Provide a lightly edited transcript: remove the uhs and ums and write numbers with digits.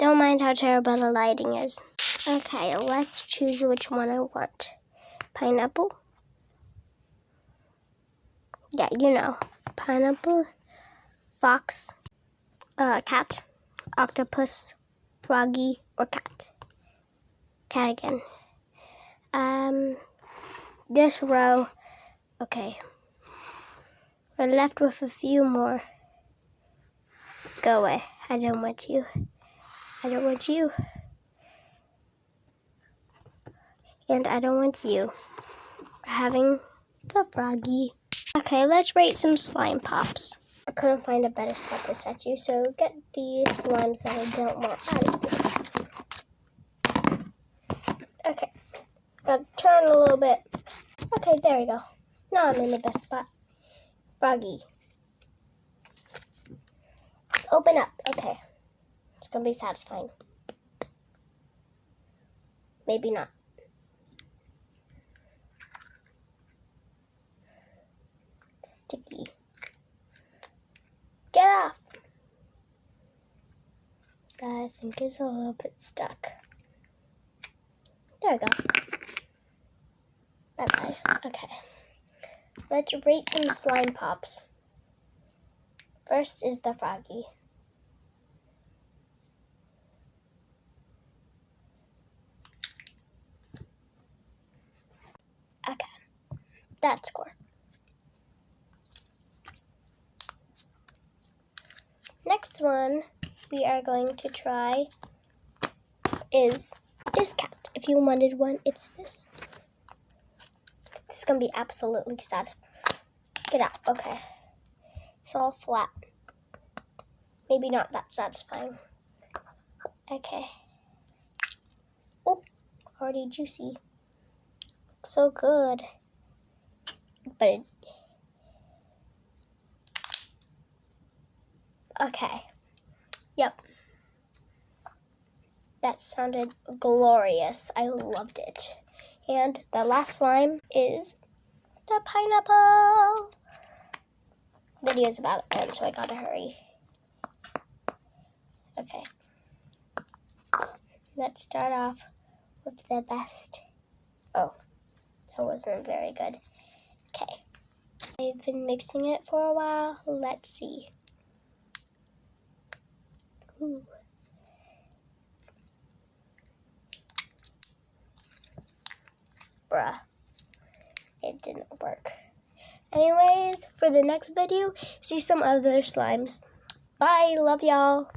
Don't mind how terrible the lighting is. Okay, let's choose which one I want. Pineapple? Yeah, you know. Pineapple, fox, cat, octopus, froggy, or cat. Cat again. This row. Okay. We're left with a few more. Go away. I don't want you. I don't want you. And I don't want you. We're having the froggy. Okay, let's rate some slime pops. I couldn't find a better spot to set you, so get the slimes that I don't want out of here. Okay, gotta turn a little bit. Okay, there we go. Now I'm in the best spot. Froggy. Open up. Okay, it's gonna be satisfying. Maybe not. Sticky. Get off! I think it's a little bit stuck. There we go. Bye-bye. Okay. Let's rate some slime pops. First is the froggy. Okay. That score. Next one we are going to try is this cat. If you wanted one, it's this. This is going to be absolutely satisfying. Get out. Okay. It's all flat. Maybe not that satisfying. Okay. Oh, already juicy. So good. But okay. Yep. That sounded glorious. I loved it. And the last slime is the pineapple. The video's about to end, so I gotta hurry. Okay. Let's start off with the best. Oh, that wasn't very good. Okay. I've been mixing it for a while. Let's see. Ooh. Bruh. It didn't work. Anyways, for the next video, see some other slimes. Bye. Love y'all.